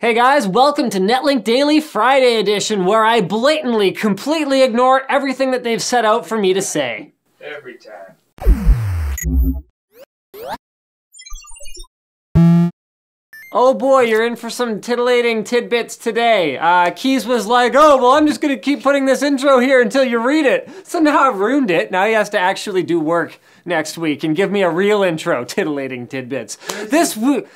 Hey guys, welcome to Netlinked Daily Friday edition, where I blatantly, completely ignore everything that they've set out for me to say. Every time. Oh boy, you're in for some titillating tidbits today. Keys was like, oh, well, I'm just gonna keep putting this intro here until you read it. So now I've ruined it. Now he has to actually do work next week and give me a real intro, titillating tidbits. This week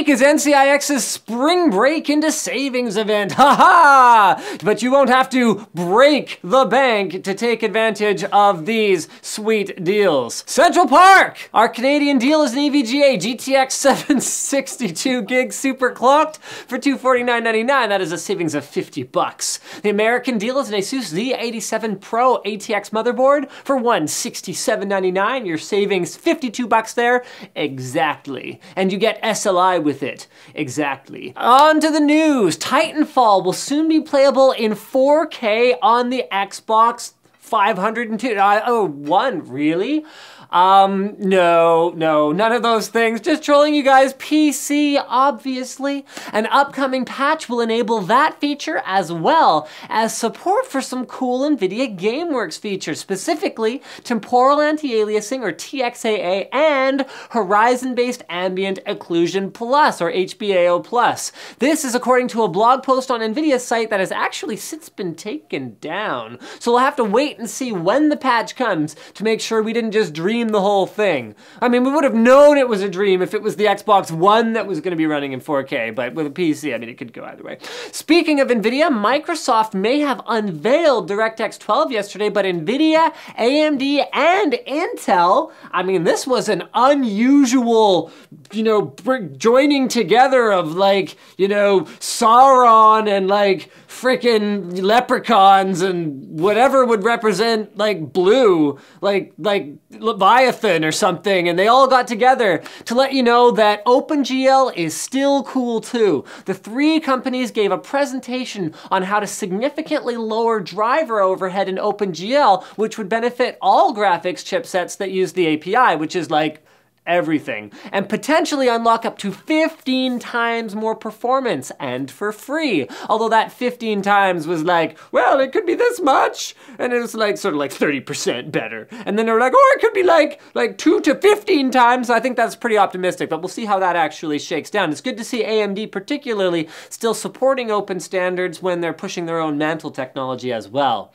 is NCIX's Spring Break into Savings event, haha! But you won't have to break the bank to take advantage of these sweet deals. Central Park! Our Canadian deal is an EVGA GTX 762 gig super clocked for $249.99. That is a savings of 50 bucks. The American deal is an Asus Z87 Pro ATX motherboard for $167.99. Your savings 52 bucks there, exactly. And you get SLI with it, exactly. On to the news. Titanfall will soon be playable in 4K on the Xbox 502. Oh, one, really? No, none of those things. Just trolling you guys. PC, obviously. An upcoming patch will enable that feature as well as support for some cool Nvidia Gameworks features, specifically temporal anti-aliasing or TXAA and horizon-based ambient occlusion plus or HBAO plus. This is according to a blog post on Nvidia's site that has actually since been taken down. So we'll have to wait and see when the patch comes to make sure we didn't just dream the whole thing. I mean, we would have known it was a dream if it was the Xbox One that was going to be running in 4K, but with a PC, I mean, it could go either way. Speaking of Nvidia, Microsoft may have unveiled DirectX 12 yesterday, but Nvidia, AMD, and Intel, I mean, this was an unusual, joining together of like, Sauron and like frickin' leprechauns and whatever would represent like blue, like Leviathan or something, and they all got together to let you know that OpenGL is still cool too. The three companies gave a presentation on how to significantly lower driver overhead in OpenGL, which would benefit all graphics chipsets that use the API, which is like everything, and potentially unlock up to 15 times more performance and for free. Although that 15 times was like, well, it could be this much, and it was like sort of like 30% better. And then they were like, oh, it could be like 2 to 15 times. I think that's pretty optimistic, but we'll see how that actually shakes down. It's good to see AMD particularly still supporting open standards when they're pushing their own Mantle technology as well.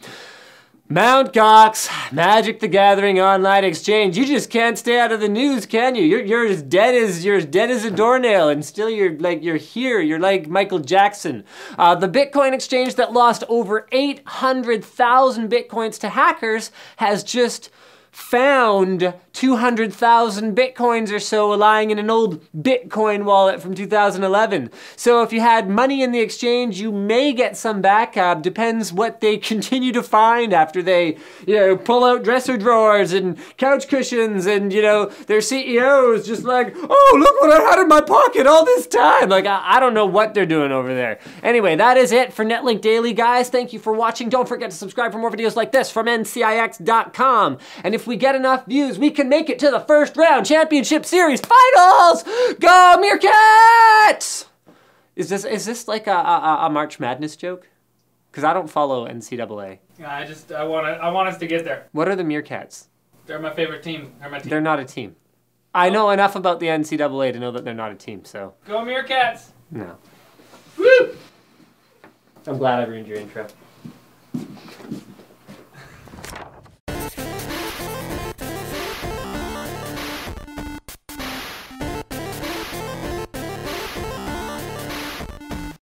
Mt. Gox, Magic the Gathering Online Exchange. You just can't stay out of the news, can you? You're as dead as a doornail, and still you're here. You're like Michael Jackson. The Bitcoin exchange that lost over 800,000 Bitcoins to hackers has just found 200,000 Bitcoins or so lying in an old Bitcoin wallet from 2011. So if you had money in the exchange, you may get some back. Depends what they continue to find after they, pull out dresser drawers and couch cushions and, their CEOs just like, oh, look what I had in my pocket all this time. Like, I don't know what they're doing over there. Anyway, that is it for Netlinked Daily, guys. Thank you for watching. Don't forget to subscribe for more videos like this from NCIX.com. And if we get enough views, we can make it to the first round championship series finals. Go Meerkats! Is this like a March Madness joke? Because I don't follow NCAA. Yeah, I want us to get there. What are the Meerkats? They're my favorite team. They're my team. They're not a team. I know enough about the NCAA to know that they're not a team. So go Meerkats! No. Woo! I'm glad I ruined your intro.